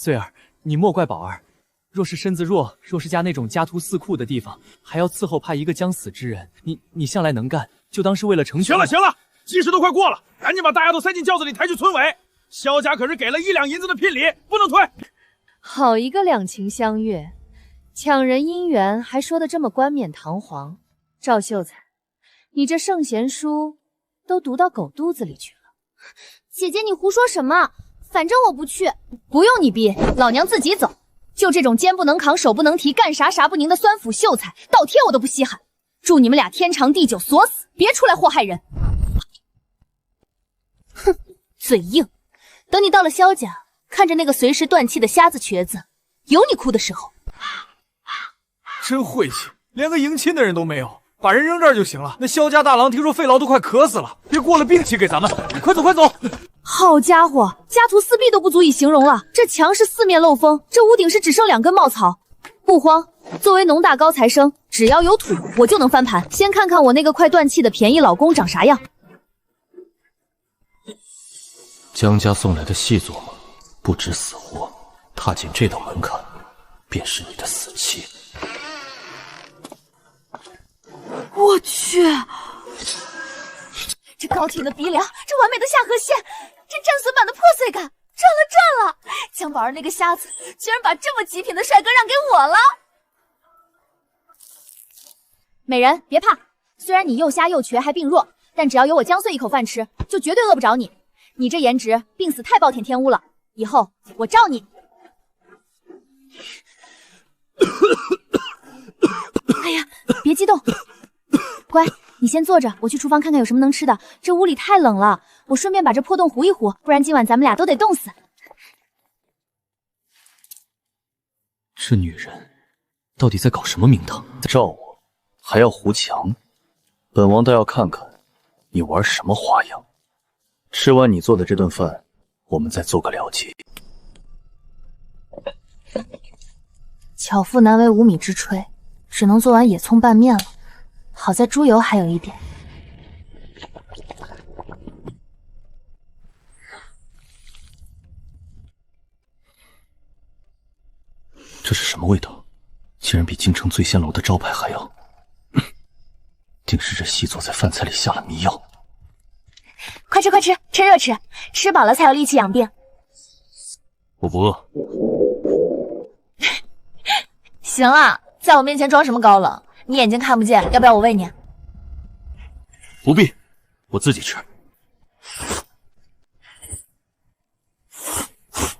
穗儿，你莫怪宝儿。若是身子弱，若是家那种家徒四库的地方，还要伺候怕一个将死之人，你向来能干，就当是为了成全。行了，吉时都快过了，赶紧把大丫头塞进轿子里抬去村委。萧家可是给了1两银子的聘礼，不能退。好一个两情相悦，抢人姻缘还说得这么冠冕堂皇。赵秀才，你这圣贤书都读到狗肚子里去了。姐姐，你胡说什么？反正我不去。不用你逼，老娘自己走。就这种肩不能扛手不能提干啥啥不宁的酸腐秀才，倒贴我都不稀罕。祝你们俩天长地久，锁死，别出来祸害人。哼，嘴硬。等你到了萧家，看着那个随时断气的瞎子瘸子，有你哭的时候。真晦气，连个迎亲的人都没有，把人扔这儿就行了。那萧家大郎听说费劳都快渴死了，别过了病气给咱们。快走快走！好家伙，家徒四壁都不足以形容了。这墙是四面漏风，这屋顶是只剩2根茂草。不慌，作为农大高材生，只要有土，我就能翻盘。先看看我那个快断气的便宜老公长啥样。江家送来的细作吗？不知死活，踏进这道门槛，便是你的死期。我去，这高挺的鼻梁，这完美的下颌线，这战损版的破碎感，赚了！江宝儿那个瞎子居然把这么极品的帅哥让给我了。美人别怕，虽然你又瞎又瘸还病弱，但只要有我江穗一口饭吃，就绝对饿不着你。你这颜值，病死太暴殄天物了，以后我罩你。哎呀，别激动，乖，你先坐着，我去厨房看看有什么能吃的。这屋里太冷了，我顺便把这破洞糊一糊，不然今晚咱们俩都得冻死。这女人到底在搞什么名堂？罩我，还要糊墙，本王倒要看看你玩什么花样。吃完你做的这顿饭，我们再做个了结。巧妇难为无米之炊，只能做完野葱拌面了。好在猪油还有一点。这是什么味道？竟然比京城醉仙楼的招牌还要……定是这细作在饭菜里下了迷药。快吃快吃，趁热吃，吃饱了才有力气养病。我不饿。行了，在我面前装什么高冷？你眼睛看不见，要不要我喂你？不必，我自己吃。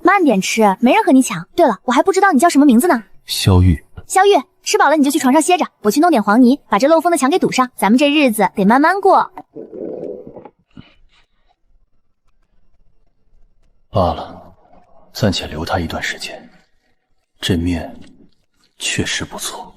慢点吃，没人和你抢。对了，我还不知道你叫什么名字呢。萧玉。萧玉，吃饱了你就去床上歇着，我去弄点黄泥，把这漏风的墙给堵上。咱们这日子得慢慢过。罢了，暂且留他一段时间。这面确实不错。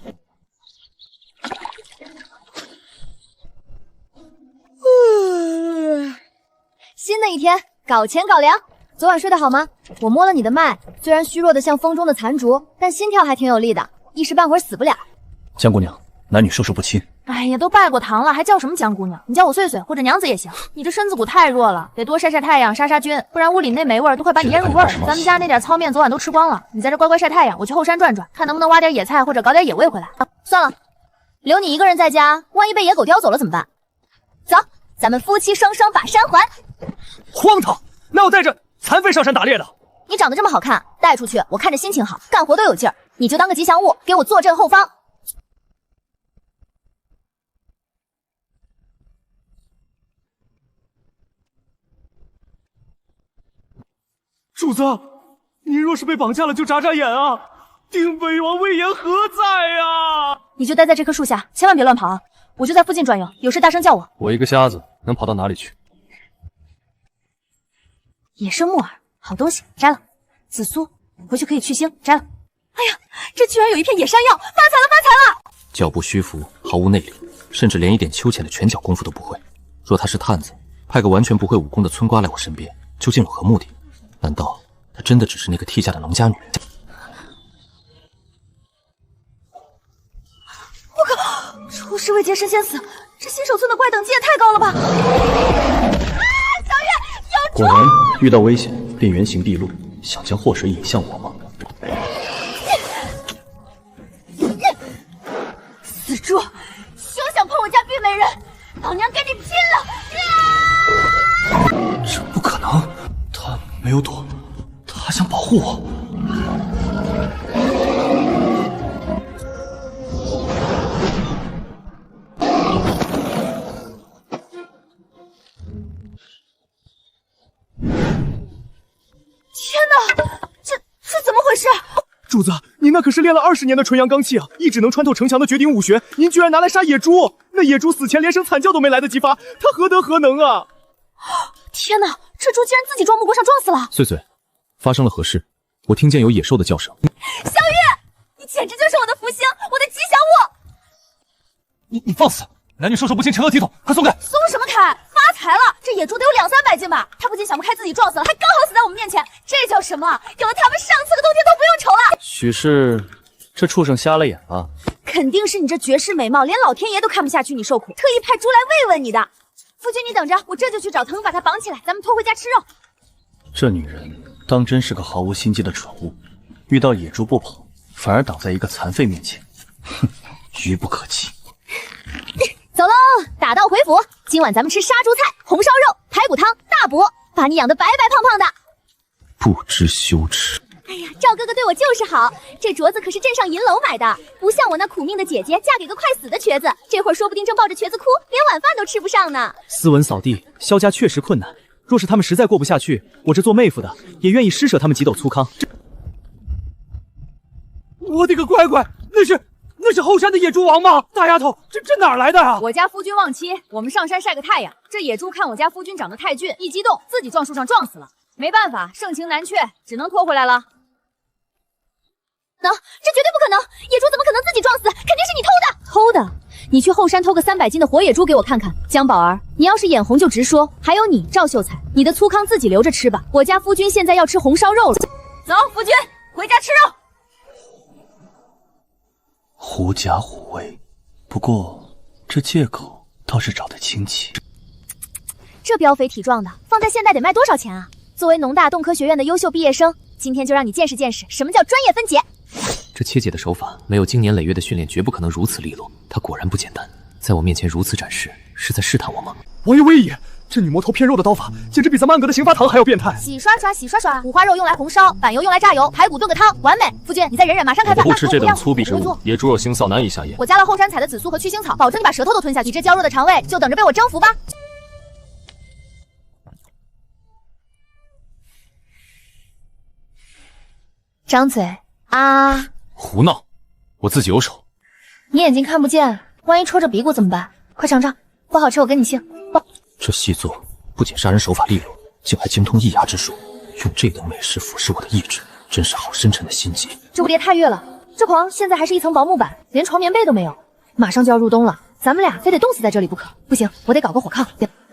新的一天，搞钱搞粮。昨晚睡得好吗？我摸了你的脉，虽然虚弱的像风中的残烛，但心跳还挺有力的，一时半会儿死不了。江姑娘，男女授受不亲。哎呀，都拜过堂了，还叫什么江姑娘？你叫我穗穗或者娘子也行。你这身子骨太弱了，得多晒晒太阳，杀杀菌，不然屋里那霉味儿都快把你腌入味儿。咱们家那点糙面昨晚都吃光了，你在这乖乖晒太阳，我去后山转转，看能不能挖点野菜或者搞点野味回来。算了，留你一个人在家，万一被野狗叼走了怎么办？走，咱们夫妻双双把山还。荒唐！那我带着残废上山打猎的？你长得这么好看，带出去我看着心情好，干活都有劲儿。你就当个吉祥物，给我坐镇后方。主子，您若是被绑架了，就眨眨眼啊！定北王威严何在啊？你就待在这棵树下，千万别乱跑啊！我就在附近转悠，有事大声叫我。我一个瞎子能跑到哪里去？野生木耳，好东西，摘了。紫苏，回去可以去腥，摘了。哎呀，这居然有一片野山药，发财了，发财了！脚步虚浮，毫无内力，甚至连一点秋浅的拳脚功夫都不会。若他是探子，派个完全不会武功的村瓜来我身边，究竟有何目的？难道她真的只是那个替嫁的农家女人？我靠！出师未捷身先死，这新手村的怪等级也太高了吧！啊！小月，有果然遇到危险便原形毕露，想将祸水引向我吗？死猪，休想碰我家虞美人！老娘跟你拼了！这不可能，他没有躲，他想保护我。天哪，这怎么回事？主子，您那可是练了20年的纯阳罡气啊，一指能穿透城墙的绝顶武学，您居然拿来杀野猪！那野猪死前连声惨叫都没来得及发，他何德何能啊！天哪，这猪竟然自己撞木锅上撞死了！碎碎，发生了何事？我听见有野兽的叫声。小玉，你简直就是我的福星，我的吉祥物！你放肆！男女授受不亲，成何体统？快松开！松什么开？发财了！这野猪得有200-300斤吧？他不仅想不开自己撞死了，还刚好死在我们面前，这叫什么？有了他们，上4个冬天都不用愁了。许是这畜生瞎了眼吧？肯定是你这绝世美貌，连老天爷都看不下去你受苦，特意派猪来慰问你的。夫君，你等着，我这就去找藤把他绑起来，咱们拖回家吃肉。这女人当真是个毫无心机的蠢物，遇到野猪不跑，反而挡在一个残废面前，哼，愚不可及。走喽，打道回府。今晚咱们吃杀猪菜、红烧肉、排骨汤，大补，把你养得白白胖胖的。不知羞耻！哎呀，赵哥哥对我就是好，这镯子可是镇上银楼买的，不像我那苦命的姐姐嫁给个快死的瘸子，这会儿说不定正抱着瘸子哭，连晚饭都吃不上呢。斯文扫地，萧家确实困难。若是他们实在过不下去，我这做妹夫的也愿意施舍他们几斗粗糠。我的个乖乖，那是后山的野猪王吗？大丫头，这哪来的啊？我家夫君忘妻，我们上山晒个太阳。这野猪看我家夫君长得太俊，一激动自己撞树上撞死了。没办法，盛情难却，只能拖回来了。这绝对不可能！野猪怎么可能自己撞死？肯定是你偷的！偷的？你去后山偷个300斤的活野猪给我看看。江宝儿，你要是眼红就直说。还有你，赵秀才，你的粗糠自己留着吃吧。我家夫君现在要吃红烧肉了。走，夫君，回家吃肉。狐假虎威，不过这借口倒是找得清奇。这膘肥体壮的，放在现代得卖多少钱啊？作为农大动科学院的优秀毕业生，今天就让你见识见识什么叫专业分解。这切姐的手法，没有经年累月的训练，绝不可能如此利落。她果然不简单，在我面前如此展示，是在试探我吗？王爷威仪，这女魔头片肉的刀法，简直比咱们安阁的刑罚堂还要变态。洗刷刷，洗刷刷，五花肉用来红烧，板油用来炸油，排骨炖个汤，完美。夫君，你再忍忍，马上开饭。不吃这等粗鄙之物，野猪肉腥臊难以下咽。我加了后山采的紫苏和驱腥草，保证你把舌头都吞下去。你这娇弱的肠胃，就等着被我征服吧。张嘴啊！胡闹，我自己有手。你眼睛看不见，万一戳着鼻骨怎么办？快尝尝，不好吃我跟你姓。这细作不仅杀人手法利落，竟还精通易牙之术，用这等美食腐蚀我的意志，真是好深沉的心机。这不别太越了，这床现在还是一层薄木板，连床棉被都没有。马上就要入冬了，咱们俩非得冻死在这里不可。不行，我得搞个火炕。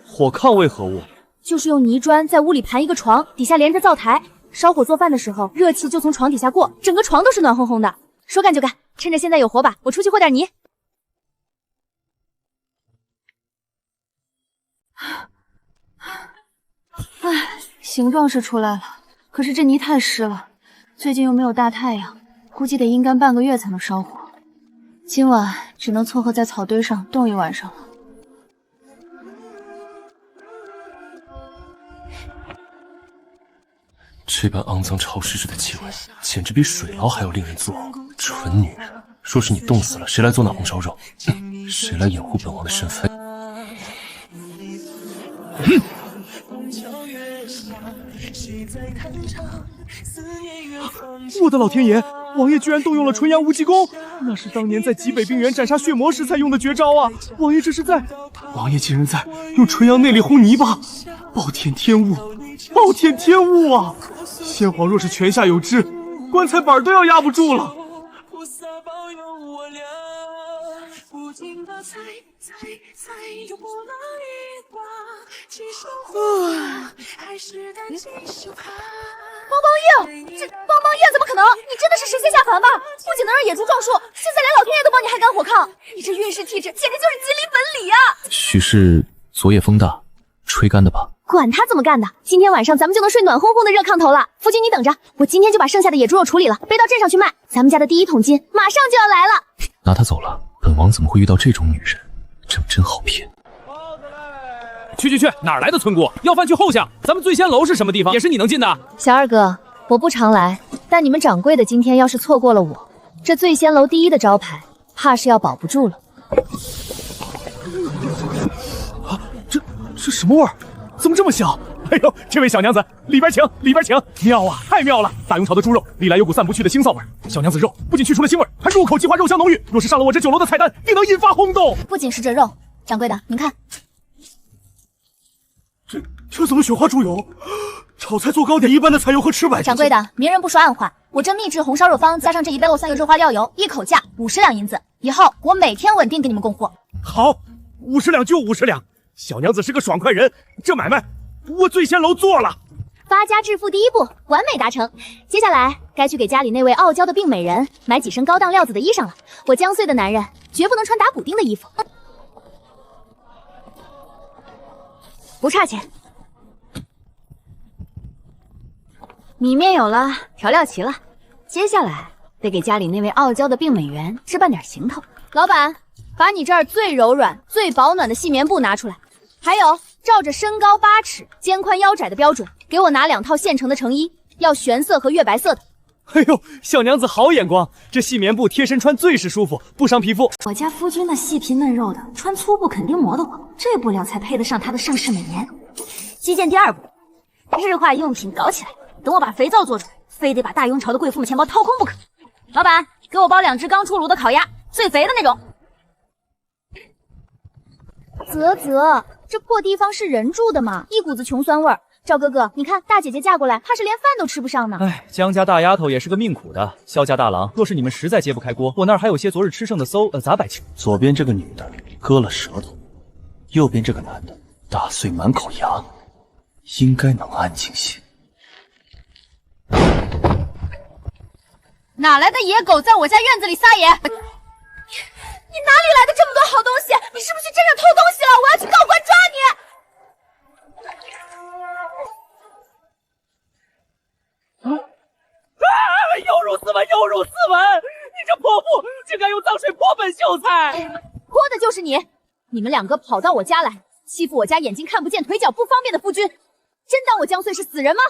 火炕为何物？就是用泥砖在屋里盘一个床，底下连着灶台，烧火做饭的时候，热气就从床底下过，整个床都是暖烘烘的。说干就干，趁着现在有火把，我出去和点泥。唉，形状是出来了，可是这泥太湿了，最近又没有大太阳，估计得阴干半个月才能烧火。今晚只能凑合在草堆上冻一晚上了。这般肮脏潮湿的气味，简直比水牢还要令人作呕。蠢女人，若是你冻死了，谁来做那红烧肉？谁来掩护本王的身份？我的老天爷！王爷居然动用了纯阳无极功，那是当年在极北冰原斩杀血魔时才用的绝招啊！王爷这是在……王爷竟然在用纯阳内力轰泥巴，暴殄天物！暴殄天物啊！先皇若是泉下有知，棺材板都要压不住了。帮帮夜，这帮帮夜怎么可能？你真的是神仙下凡吧？不仅能让野猪撞树，现在连老天爷都帮你还干火炕，你这运势体质简直就是吉林本理啊！许是昨夜风大，吹干的吧？管他怎么干的，今天晚上咱们就能睡暖烘烘的热炕头了。夫君，你等着，我今天就把剩下的野猪肉处理了，背到镇上去卖。咱们家的第1桶金马上就要来了。拿她走了，本王怎么会遇到这种女人？这么真好骗。去，哪儿来的村姑？要饭去后巷。咱们醉仙楼是什么地方？也是你能进的？小二哥，我不常来，但你们掌柜的今天要是错过了我，这醉仙楼第1的招牌，怕是要保不住了。这什么味儿？怎么这么香？哎呦，这位小娘子，里边请，里边请！妙啊，太妙了！大雍炒的猪肉历来有股散不去的腥臊味，小娘子肉不仅去除了腥味，还入口即化，肉香浓郁。若是上了我这酒楼的菜单，定能引发轰动。不仅是这肉，掌柜的，您看，这怎么雪花猪油？炒菜做糕点一般的菜油和吃白。掌柜的，明人不说暗话，我这秘制红烧肉方加上这1杯洛酸油热花料油，一口价50两银子，以后我每天稳定给你们供货。好，50两就50两。小娘子是个爽快人，这买卖我醉仙楼做了。发家致富第1步完美达成，接下来该去给家里那位傲娇的病美人买几身高档料子的衣裳了。我江穗的男人绝不能穿打补丁的衣服，不差钱。米面有了，调料齐了，接下来得给家里那位傲娇的病美人置办点行头。老板，把你这儿最柔软、最保暖的细棉布拿出来，还有照着身高8尺、肩宽腰窄的标准，给我拿2套现成的成衣，要玄色和月白色的。哎呦，小娘子好眼光，这细棉布贴身穿最是舒服，不伤皮肤。我家夫君那细皮嫩肉的，穿粗布肯定磨得慌，这布料才配得上他的盛世美颜。基建第2步，日化用品搞起来。等我把肥皂做出来，非得把大雍朝的贵妇们钱包掏空不可。老板，给我包2只刚出炉的烤鸭，最肥的那种。啧，这破地方是人住的吗？一股子穷酸味儿。赵哥哥，你看大姐姐嫁过来，怕是连饭都吃不上呢。哎，江家大丫头也是个命苦的。萧家大郎，若是你们实在揭不开锅，我那儿还有些昨日吃剩的杂摆青。左边这个女的割了舌头，右边这个男的打碎满口牙，应该能安静些。哪来的野狗在我家院子里撒野？你哪里来的这么多好东西？你是不是去镇上偷东西了？我要去告官抓你！有辱斯文，有辱斯文！你这泼妇，竟敢用脏水泼本秀才！泼的就是你！你们2个跑到我家来，欺负我家眼睛看不见、腿脚不方便的夫君，真当我江穗是死人吗？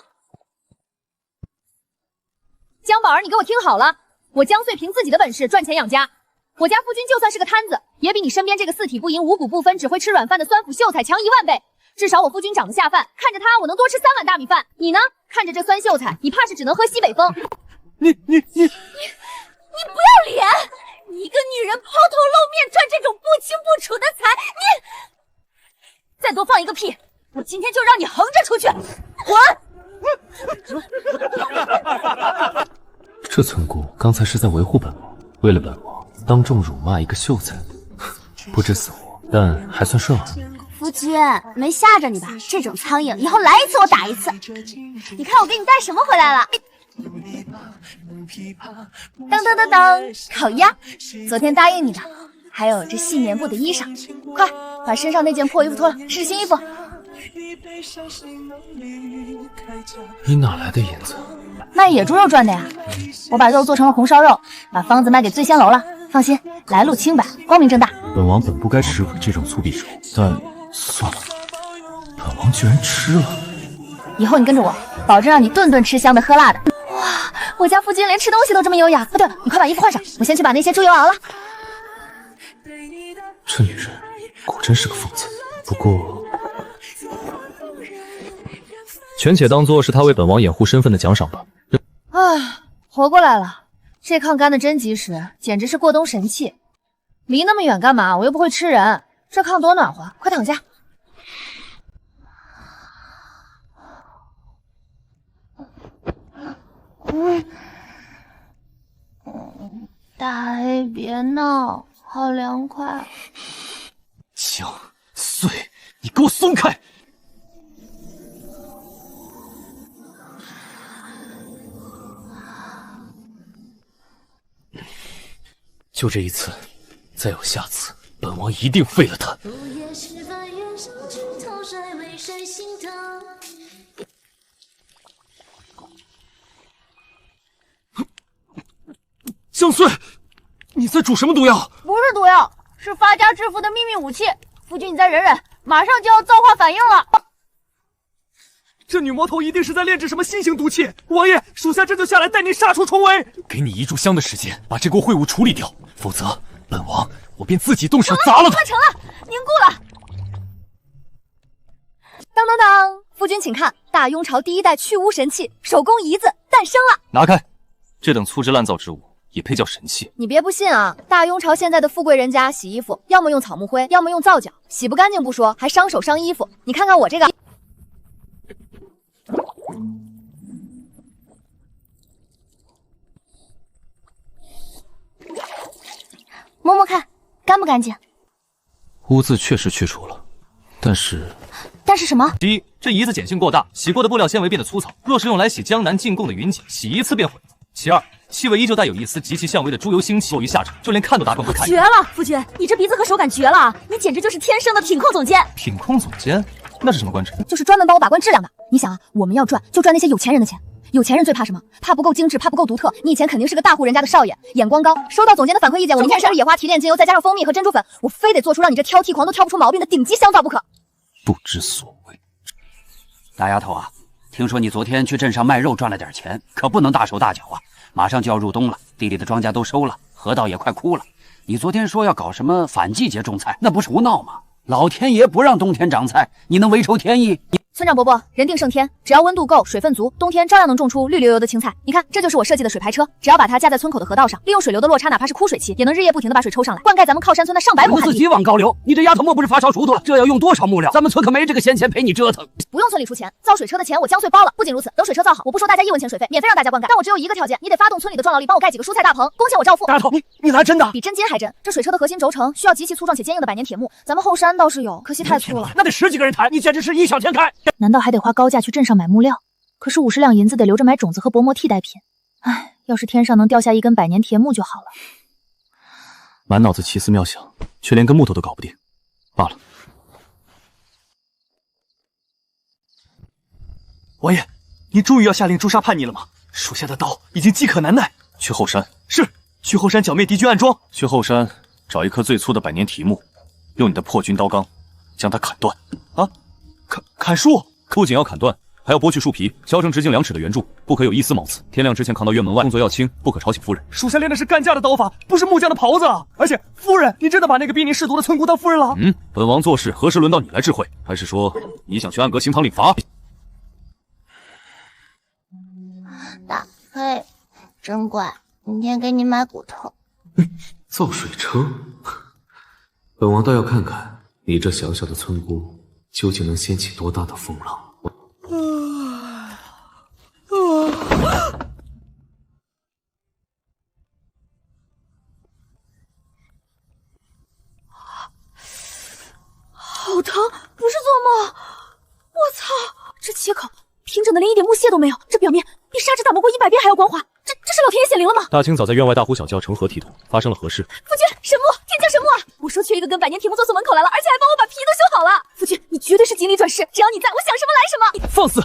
江宝儿，你给我听好了，我江穗凭自己的本事赚钱养家。我家夫君就算是个摊子，也比你身边这个四体不盈、五谷不分、只会吃软饭的酸腐秀才强10000倍。至少我夫君长得下饭，看着他我能多吃3碗大米饭。你呢？看着这酸秀才，你怕是只能喝西北风。你不要脸！你一个女人抛头露面赚这种不清不楚的财，你再多放一个屁，我今天就让你横着出去！滚！这村姑刚才是在维护本王，为了本王当众辱骂一个秀才，不知死活，但还算顺耳。夫君，没吓着你吧？这种苍蝇以后来一次我打一次。你看我给你带什么回来了？当，烤鸭，昨天答应你的，还有这细棉布的衣裳，快把身上那件破衣服脱了，试新衣服。你哪来的银子？卖野猪肉赚的呀！我把肉做成了红烧肉，把方子卖给醉仙楼了。放心，来路清白，光明正大。本王本不该吃回这种粗鄙手，但算了，本王居然吃了。以后你跟着我，保证让你顿顿吃香的喝辣的。哇，我家夫君连吃东西都这么优雅。对了，你快把衣服换上，我先去把那些猪油熬了。这女人果真是个疯子，不过全且当做是他为本王掩护身份的奖赏吧。唉，活过来了，这炕干的真及时，简直是过冬神器。离那么远干嘛？我又不会吃人。这炕多暖和，快躺下。大黑别闹，好凉快。江穗，你给我松开！就这一次，再有下次，本王一定废了他。江穗，你在煮什么毒药？不是毒药，是发家致富的秘密武器。夫君，你再忍忍，马上就要造化反应了。这女魔头一定是在炼制什么新型毒气。王爷，属下这就下来带你杀出重围。给你1炷香的时间，把这锅秽物处理掉，否则本王我便自己动手砸了他。成了，凝固了。当当当！夫君请看，大雍朝第1代去污神器手工仪子诞生了。拿开！这等粗制滥造之物也配叫神器？你别不信啊！大雍朝现在的富贵人家洗衣服，要么用草木灰，要么用皂角，洗不干净不说，还伤手伤衣服。你看看我这个。摸摸看，干不干净？污渍确实去除了，但是什么？第一，这仪子碱性过大，洗过的布料纤维变得粗糙，若是用来洗江南进贡的云锦，洗一次便毁了。其二，气味依旧带有一丝极其相味的猪油腥气，落于下场，就连看都大众不看。绝了，夫君，你这鼻子和手感绝了，你简直就是天生的品控总监。品控总监？那是什么官职？就是专门帮我把关质量的。你想啊，我们要赚就赚那些有钱人的钱。有钱人最怕什么？怕不够精致，怕不够独特。你以前肯定是个大户人家的少爷，眼光高。收到总监的反馈意见，我明天是野花提炼精油，再加上蜂蜜和珍珠粉，我非得做出让你这挑剔狂都挑不出毛病的顶级香皂不可。不知所谓。大丫头啊，听说你昨天去镇上卖肉赚了点钱，可不能大手大脚啊！马上就要入冬了，地里的庄稼都收了，河道也快枯了。你昨天说要搞什么反季节种菜，那不是胡闹吗？老天爷不让冬天长菜，你能违仇天意？村长伯伯，人定胜天，只要温度够，水分足，冬天照样能种出绿油油的青菜。你看，这就是我设计的水排车，只要把它架在村口的河道上，利用水流的落差，哪怕是枯水期，也能日夜不停的把水抽上来，灌溉咱们靠山村的上百亩旱地。自己往高流，你这丫头莫不是发烧熟度了？这要用多少木料？咱们村可没这个闲钱陪你折腾。不用村里出钱，造水车的钱我江穗包了。不仅如此，等水车造好，我不收大家1文钱水费，免费让大家灌溉。但我只有一个条件，你得发动村里的壮劳力，帮我盖几个蔬菜大棚，贡献我照付。大头，你拿真的？比真金还真。这水车的核心轴承需要极其粗壮且坚硬的百年铁木，咱们后山倒是有，可惜太粗了。那得10几个人抬，你简直是异想天开。难道还得花高价去镇上买木料？可是50两银子得留着买种子和薄膜替代品。唉，要是天上能掉下一根百年铁木就好了。满脑子奇思妙想，却连根木头都搞不定，罢了。王爷，您终于要下令诛杀叛逆了吗？属下的刀已经饥渴难耐。去后山。是。去后山剿灭敌军暗桩。去后山找一棵最粗的百年题木，用你的破军刀钢将它砍断。啊？砍树？不仅要砍断，还要剥去树皮，削成直径2尺的圆柱，不可有一丝毛刺。天亮之前扛到院门外，动作要轻，不可吵醒夫人。属下练的是干架的刀法，不是木匠的袍子啊！而且，夫人，你真的把那个逼你舐犊的村姑当夫人了？本王做事何时轮到你来智慧？还是说你想去暗阁刑堂领罚？大黑，真乖，明天给你买骨头。造水车，本王倒要看看你这小小的村姑究竟能掀起多大的风浪。好疼，不是做梦！我操，这切口平整的连一点木屑都没有，这表面比砂纸打磨过100遍还要光滑，这是老天爷显灵了吗？大清早在院外大呼小叫，成何体统？发生了何事？夫君，神木，天降神木啊！我说缺一个跟百年铁木做送门口来了，而且还帮我把皮都修好了。夫君，你绝对是锦鲤转世，只要你在，我想什么来什么。放肆！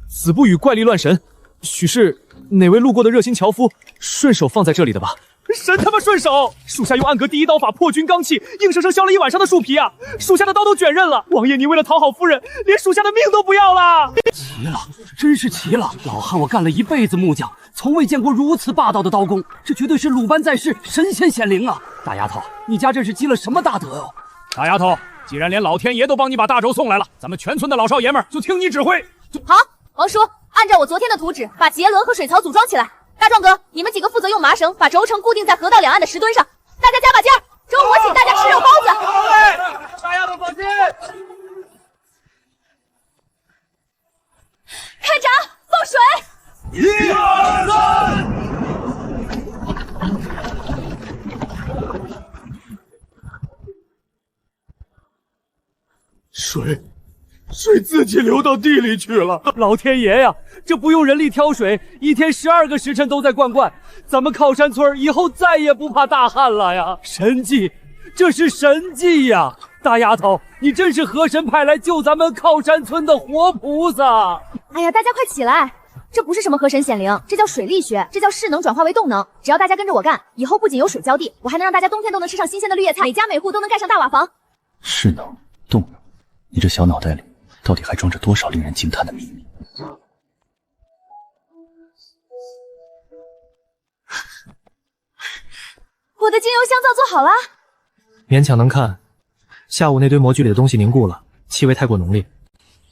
子不语怪力乱神，许是哪位路过的热心樵夫顺手放在这里的吧？神他妈顺手！属下用暗阁第1刀法破军罡气，硬生生削了1晚上的树皮啊！属下的刀都卷刃了。王爷，您为了讨好夫人，连属下的命都不要了！奇了，真是奇了！老汉我干了一辈子木匠，从未见过如此霸道的刀工，这绝对是鲁班在世，神仙显灵啊！大丫头，你家这是积了什么大德哦？大丫头，既然连老天爷都帮你把大轴送来了，咱们全村的老少爷们就听你指挥。好，王叔，按照我昨天的图纸，把节轮和水槽组装起来。大壮哥，你们几个负责用麻绳把轴承固定在河道两岸的石墩上。大家加把劲儿，周五我请大家吃肉包子。大丫头放心。开闸，放水。1、2、3。水自己流到地里去了。老天爷呀，这不用人力挑水，1天12个时辰都在灌溉，咱们靠山村以后再也不怕大旱了呀！神迹，这是神迹呀！大丫头，你真是河神派来救咱们靠山村的活菩萨！哎呀，大家快起来！这不是什么河神显灵，这叫水力学，这叫势能转化为动能。只要大家跟着我干，以后不仅有水浇地，我还能让大家冬天都能吃上新鲜的绿叶菜，每家每户都能盖上大瓦房。势能、动能，你这小脑袋里到底还装着多少令人惊叹的秘密？我的精油香皂做好了，勉强能看。下午那堆模具里的东西凝固了，气味太过浓烈，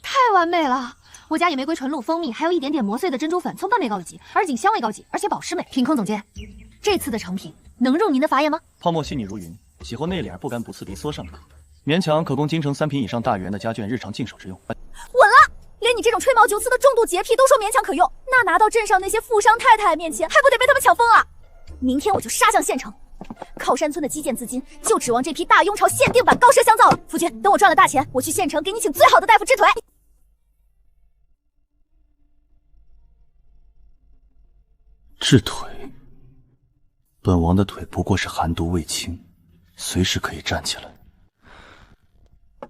太完美了。我家野玫瑰纯露、蜂蜜，还有一点点磨碎的珍珠粉，从氛围高级，而仅香味高级，而且保湿美。品控总监，这次的成品能入您的法眼吗？泡沫细腻如云，洗后内敛不干不刺鼻，缩上可勉强可供京城3品以上大员的家眷日常净手之用。稳了，连你这种吹毛求疵的重度洁癖都说勉强可用，那拿到镇上那些富商太太面前，还不得被他们抢疯啊？明天我就杀向县城。靠山村的基建资金就指望这批大雍巢限定版高奢香皂了。夫君，等我赚了大钱，我去县城给你请最好的大夫治腿。治腿？本王的腿不过是寒毒未清，随时可以站起来。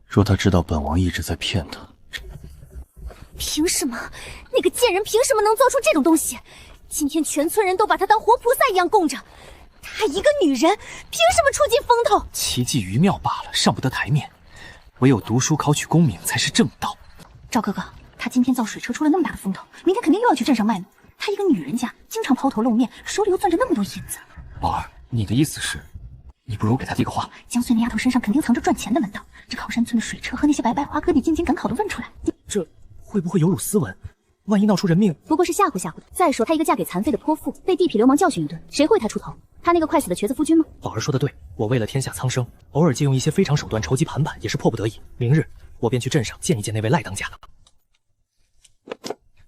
若他知道本王一直在骗他，凭什么？那个贱人凭什么能做出这种东西？今天全村人都把她当活菩萨一样供着。她一个女人，凭什么出尽风头？奇迹于妙罢了，上不得台面。唯有读书考取功名才是正道。赵哥哥，他今天造水车出了那么大的风头，明天肯定又要去镇上卖呢。她一个女人家，经常抛头露面，手里又攥着那么多银子。宝儿，你的意思是，你不如给他递个话。江穗那丫头身上肯定藏着赚钱的门道，这靠山村的水车和那些白花哥得进京赶考的问出来。这会不会有辱斯文？万一闹出人命，不过是吓唬吓唬的。再说她一个嫁给残废的泼妇，被地痞流氓教训一顿，谁会她出头？她那个快死的瘸子夫君吗？宝儿说的对，我为了天下苍生，偶尔借用一些非常手段筹集盘缠也是迫不得已。明日我便去镇上见一见那位赖当家。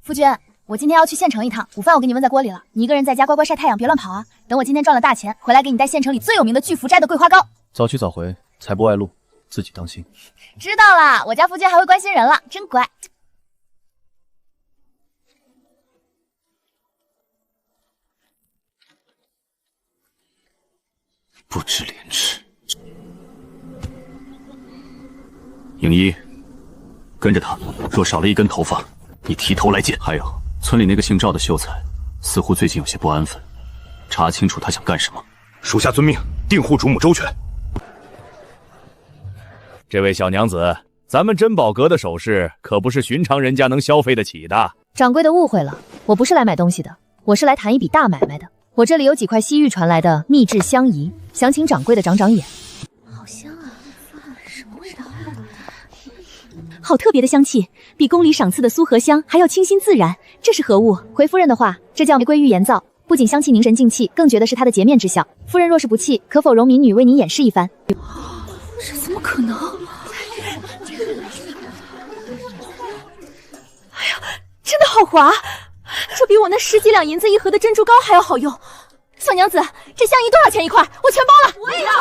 夫君，我今天要去县城一趟，午饭我给你焖在锅里了，你一个人在家乖乖晒太阳，别乱跑啊！等我今天赚了大钱，回来给你带县城里最有名的巨福斋的桂花糕。早去早回，财不外露，自己当心。知道了，我家夫君还会关心人了，真乖。不知廉耻。影一，跟着他，若少了一根头发，你提头来见。还有，村里那个姓赵的秀才，似乎最近有些不安分，查清楚他想干什么。属下遵命，定护主母周全。这位小娘子，咱们珍宝阁的首饰可不是寻常人家能消费得起的。掌柜的误会了，我不是来买东西的，我是来谈一笔大买卖的。我这里有几块西域传来的秘制香仪，想请掌柜的长长眼。好香啊，什么味道啊？好特别的香气，比宫里赏赐的苏合香还要清新自然。这是何物？回夫人的话，这叫玫瑰玉岩皂，不仅香气凝神静气，更觉得是它的洁面之效。夫人若是不弃，可否容民女为您演示一番？这怎么可能？哎呀，真的好滑！这比我那10几两银子一盒的珍珠膏还要好用。小娘子，这香仪多少钱一块？我全包了。我也要。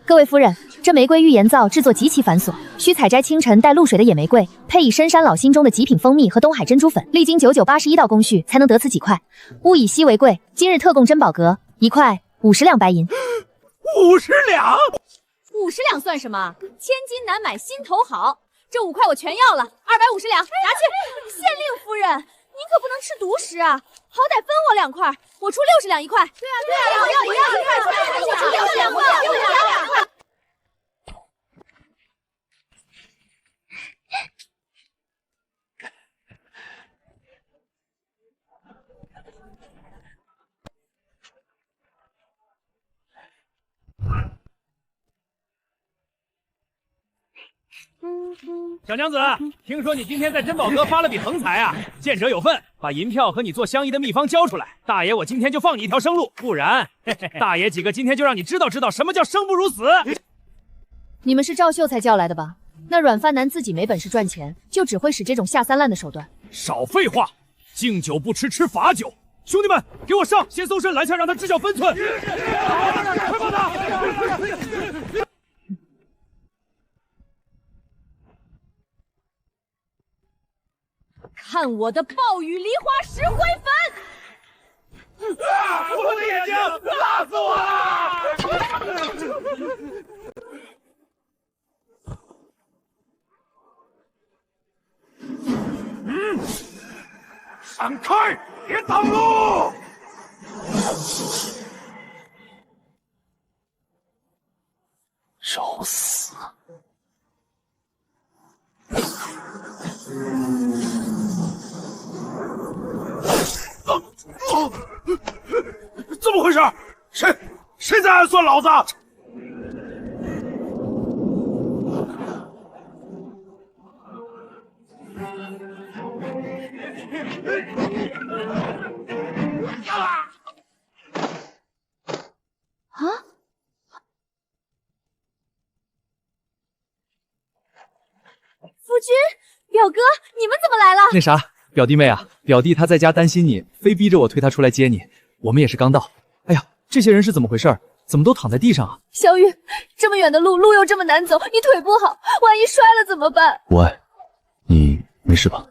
各位夫人，这玫瑰玉岩皂制作极其繁琐，需采摘清晨带露水的野玫瑰，配以深山老心中的极品蜂蜜和东海珍珠粉，历经9981道工序才能得此几块。物以稀为贵，今日特供珍宝阁1块50两白银。50两？50两算什么？千金难买心头好。这5块我全要了，250两，拿去。县令夫人。您可不能吃独食啊，好歹分我2块，我出60两一块。对啊，我出60两，我出2块。小娘子，听说你今天在珍宝阁发了笔横财啊！见者有份，把银票和你做香仪的秘方交出来，大爷我今天就放你一条生路，不然大爷几个今天就让你知道什么叫生不如死。你们是赵秀才叫来的吧？那软饭男自己没本事赚钱，就只会使这种下三滥的手段。少废话，敬酒不吃吃罚酒。兄弟们，给我上，先搜身拦下，让他知晓分寸。快跑他！看我的暴雨梨花石灰粉！我的眼睛，辣死我了！闪开！别挡路！找死！怎么回事？谁在暗算老子？啊！夫君，表哥，你们怎么来了？那啥，表弟妹啊，表弟他在家担心你，非逼着我推他出来接你。我们也是刚到。哎呀，这些人是怎么回事？怎么都躺在地上啊？小雨，这么远的路，路又这么难走，你腿不好，万一摔了怎么办？无碍，你没事吧？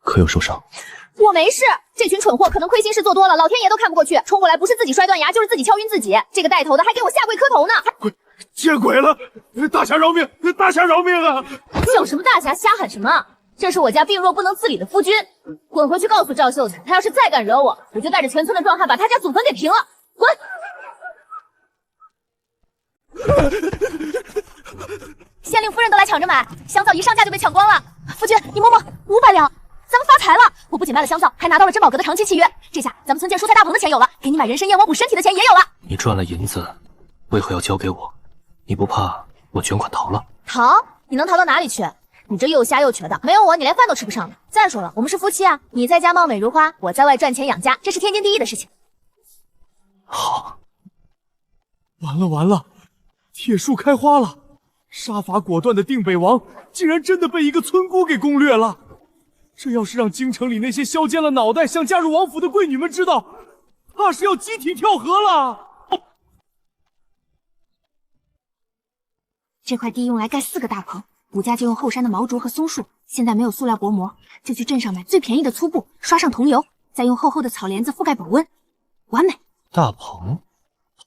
可有受伤？我没事，这群蠢货可能亏心事做多了，老天爷都看不过去，冲过来不是自己摔断牙，就是自己敲晕自己。这个带头的还给我下跪磕头呢！见鬼了！大侠饶命！大侠饶命啊！叫什么大侠，瞎喊什么？这是我家病弱不能自理的夫君，滚回去告诉赵秀才，他要是再敢惹我，我就带着全村的壮汉把他家祖坟给平了。滚！县令夫人都来抢着买，香皂一上架就被抢光了。夫君，你摸摸，500两，咱们发财了！我不仅卖了香皂，还拿到了珍宝阁的长期契约。这下咱们村建蔬菜大棚的钱有了，给你买人参燕窝补身体的钱也有了。你赚了银子，为何要交给我？你不怕我卷款逃了？逃？你能逃到哪里去？你这又瞎又瘸的，没有我你连饭都吃不上呢。再说了，我们是夫妻啊，你在家貌美如花，我在外赚钱养家，这是天经地义的事情。好。完了完了，铁树开花了！杀伐果断的定北王竟然真的被一个村姑给攻略了。这要是让京城里那些削尖了脑袋想嫁入王府的贵女们知道，怕是要集体跳河了。这块地用来盖4个大棚，补家就用后山的毛竹和松树。现在没有塑料薄膜，就去镇上买最便宜的粗布，刷上桐油，再用厚厚的草帘子覆盖保温，完美。大棚？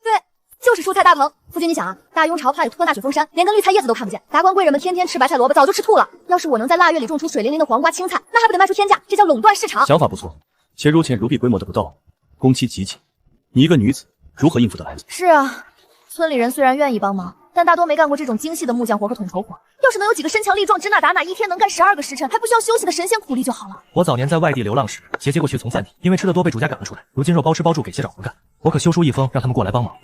对，就是蔬菜大棚。夫君，你想啊，大雍朝怕有突发大雪封山，连根绿菜叶子都看不见，达官贵人们天天吃白菜萝卜，早就吃吐了。要是我能在腊月里种出水灵灵的黄瓜青菜，那还不得卖出天价？这叫垄断市场。想法不错，且如前如臂规模的不到，工期极紧，你一个女子如何应付得来？是啊，村里人虽然愿意帮忙，但大多没干过这种精细的木匠活和统筹活。要是能有几个身强力壮、知哪打哪，一天能干12个时辰，还不需要休息的神仙苦力就好了。我早年在外地流浪时，结过血从散地，因为吃得多被主家赶了出来。如今肉包吃包住，给些找活干。我可修书一封，让他们过来帮忙。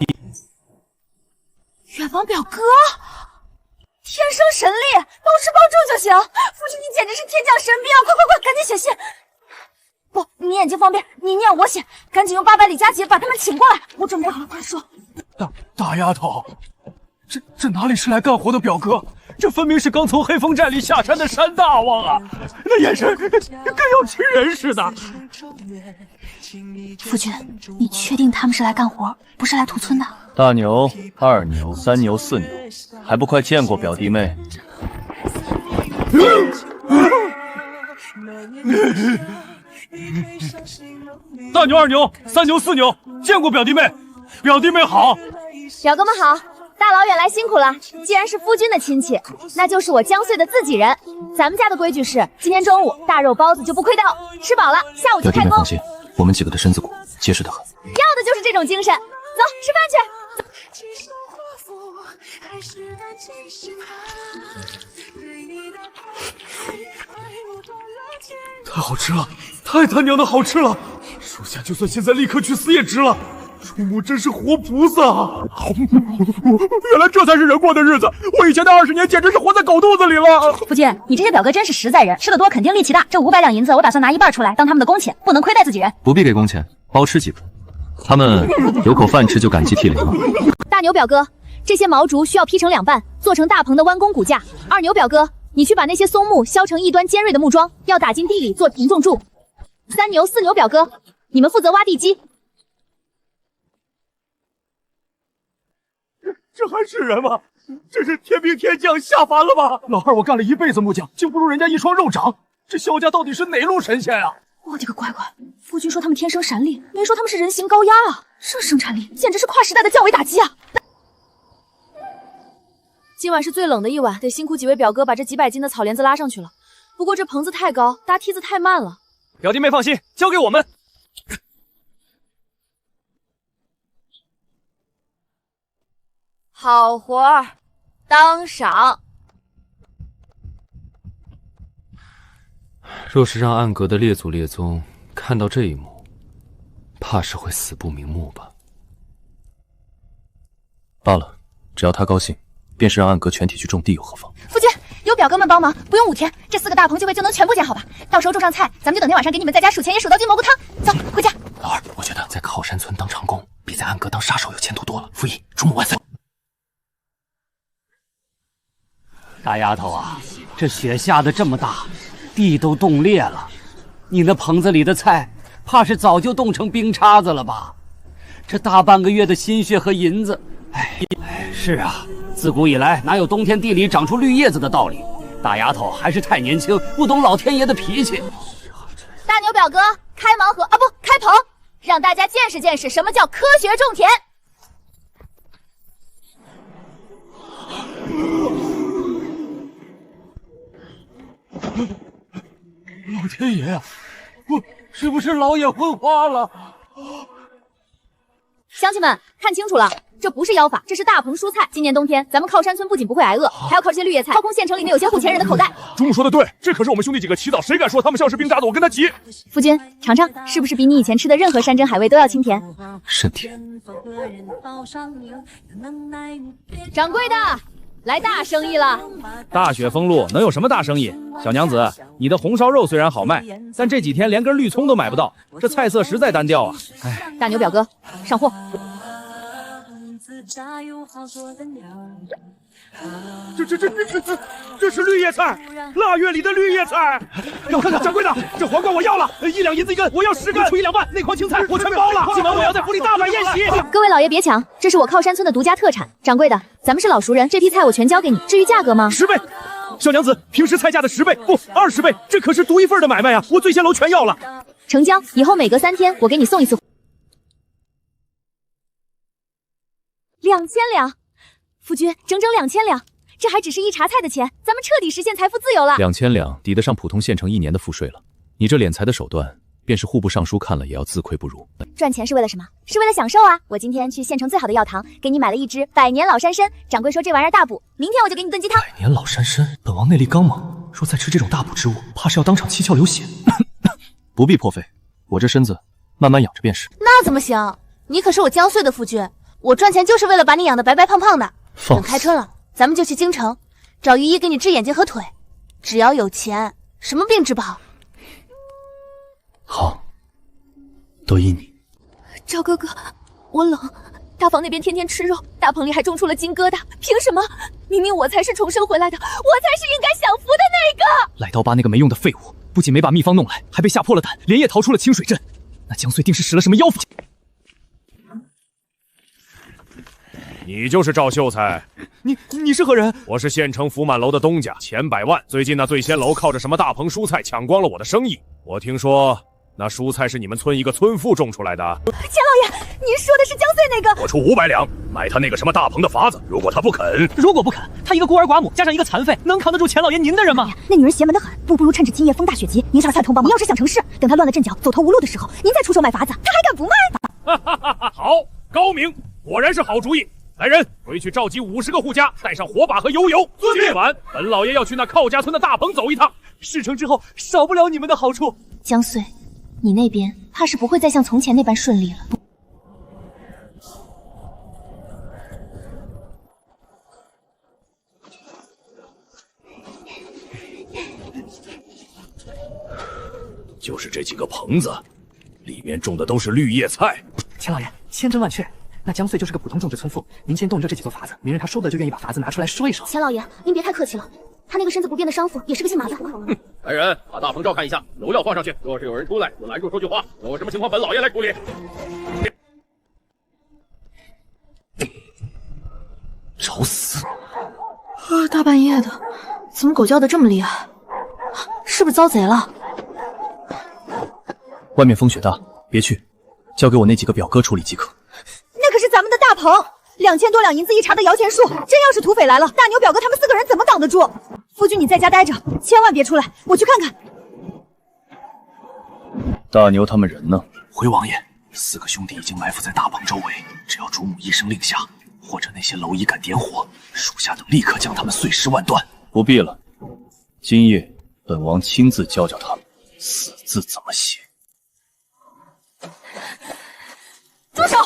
远房表哥，天生神力，包吃包住就行。夫君，你简直是天降神兵啊！快，赶紧写信。不，你眼睛方便，你念我写，赶紧用800里加急把他们请过来。我准备好了，快说。大丫头，这哪里是来干活的表哥？这分明是刚从黑风寨里下山的山大王啊！那眼神跟要亲人似的。夫君，你确定他们是来干活，不是来屠村的？大牛、2牛、3牛、4牛，还不快见过表弟妹？大牛、2牛、3牛、4牛，见过表弟妹。表弟妹好。表哥们好，大老远来辛苦了。既然是夫君的亲戚，那就是我江穗的自己人。咱们家的规矩是，今天中午大肉包子就不亏待哦，吃饱了下午就开工。表弟妹放心，我们几个的身子骨结实得很。要的就是这种精神。走，吃饭去。太好吃了，太他娘的好吃了！属下就算现在立刻去死也值了。主母真是活菩萨啊！原来这才是人过的日子，我以前的20年简直是活在狗肚子里了。夫君，你这些表哥真是实在人，吃得多肯定力气大。这500两银子，我打算拿1半出来当他们的工钱，不能亏待自己人。不必给工钱，包吃几个，他们有口饭吃就感激涕零了。大牛表哥，这些毛竹需要劈成2半，做成大棚的弯弓骨架。2牛表哥，你去把那些松木削成一端尖锐的木桩，要打进地里做承重柱。3牛、4牛表哥，你们负责挖地基。这还是人吗？这是天兵天将下凡了吧？老二，我干了一辈子木匠，就不如人家一双肉掌。这萧家到底是哪路神仙啊？我的个乖乖！夫君说他们天生神力，没说他们是人形高压啊！这生产力简直是跨时代的降维打击啊！今晚是最冷的一晚，得辛苦几位表哥把这几百斤的草帘子拉上去了。不过这棚子太高，搭梯子太慢了。表弟妹放心，交给我们。好活儿，当赏。若是让暗阁的列祖列宗看到这一幕，怕是会死不瞑目吧。罢了，只要他高兴，便是让暗阁全体去种地又何妨？夫君，有表哥们帮忙，不用5天，这4个大棚就能全部建好吧？到时候种上菜，咱们就等天晚上给你们在家数钱也数到金蘑菇汤。走，回家。老二，我觉得在靠山村当长工比在暗阁当杀手有前途多了。傅毅，祝母万岁！大丫头啊，这雪下得这么大，地都冻裂了，你那棚子里的菜，怕是早就冻成冰碴子了吧？这大半个月的心血和银子，是啊，自古以来哪有冬天地里长出绿叶子的道理？大丫头还是太年轻，不懂老天爷的脾气。大牛表哥，开盲盒啊，不，开棚，让大家见识见识什么叫科学种田。老天爷啊，我是不是老眼昏花了？乡亲们，看清楚了，这不是妖法，这是大棚蔬菜。今年冬天，咱们靠山村不仅不会挨饿，还要靠这些绿叶菜掏空县城里面有些户前人的口袋。主母说的对，这可是我们兄弟几个祈祷，谁敢说他们像是冰渣子，我跟他急。夫君，尝尝，是不是比你以前吃的任何山珍海味都要清甜？甚甜。掌柜的，来大生意了。大雪封路，能有什么大生意？小娘子，你的红烧肉虽然好卖，但这几天连根绿葱都买不到，这菜色实在单调啊！哎，大牛表哥，上货。这是绿叶菜，腊月里的绿叶菜。让我看看，掌柜的，这黄瓜我要了，1两银子1根，我要10根，出12万。那筐青菜我全包了，今晚我要在府里大摆宴席。各位老爷别抢，这是我靠山村的独家特产。掌柜的，咱们是老熟人，这批菜我全交给你。至于价格吗？10倍。小娘子，平时菜价的10倍，不20倍，这可是独一份的买卖啊！我醉仙楼全要了。成交，以后每隔3天我给你送一次。2000两，夫君，整整2000两，这还只是一茶菜的钱，咱们彻底实现财富自由了。2000两抵得上普通县城1年的赋税了。你这敛财的手段，便是户部尚书看了也要自愧不如。赚钱是为了什么？是为了享受啊！我今天去县城最好的药堂，给你买了一支100年老山参，掌柜说这玩意儿大补，明天我就给你炖鸡汤。100年老山参，本王内力刚猛，说再吃这种大补之物，怕是要当场七窍流血。不必破费，我这身子慢慢养着便是。那怎么行？你可是我江穗的夫君，我赚钱就是为了把你养得白白胖胖的。等开春了，咱们就去京城，找御医给你治眼睛和腿。只要有钱，什么病治不好。好，都依你。赵哥哥，我冷。大房那边天天吃肉，大棚里还种出了金疙瘩，凭什么？明明我才是重生回来的，我才是应该享福的那个。来刀疤那个没用的废物，不仅没把秘方弄来，还被吓破了胆，连夜逃出了清水镇。那江穗定是使了什么妖法？你就是赵秀才？你是何人？我是县城福满楼的东家，钱百万。最近那醉仙楼靠着什么大棚蔬菜抢光了我的生意。我听说那蔬菜是你们村一个村妇种出来的。钱老爷，您说的是江穗那个？我出500两买他那个什么大棚的法子，如果他不肯，他一个孤儿寡母，加上一个残废，能扛得住钱老爷您的人吗？那女人邪门的很，不如趁着今夜风大雪急，您2-3通帮忙。要是想成事，等他乱了阵脚，走投无路的时候，您再出手买法子，他还敢不卖？好，高明，果然是好主意。来人，回去召集50个户家，带上火把和油油。今晚本老爷要去那寇家村的大棚走一趟，事成之后少不了你们的好处。江穗，你那边怕是不会再像从前那般顺利了。就是这几个棚子，里面种的都是绿叶菜。钱老爷，千真万确。那江穗就是个普通种植村妇，您先动着这几座法子，明日他说不得就愿意把法子拿出来说一说。钱老爷，您别太客气了，他那个身子不变的商妇也是个姓马的。来人，把大棚照看一下，油料放上去。若是有人出来，就拦住说句话，有什么情况本老爷来处理。找死！大半夜的，怎么狗叫的这么厉害？是不是遭贼了？外面风雪大，别去，交给我那几个表哥处理即可。那可是咱们的大棚， 2000多两银子一茬的摇钱树，真要是土匪来了，大牛表哥他们4个人怎么挡得住？夫君你在家待着，千万别出来，我去看看。大牛他们人呢？回王爷，4个兄弟已经埋伏在大棚周围，只要主母一声令下，或者那些蝼蚁敢点火，属下等立刻将他们碎尸万段。不必了，今夜本王亲自教教他们死字怎么写。住手！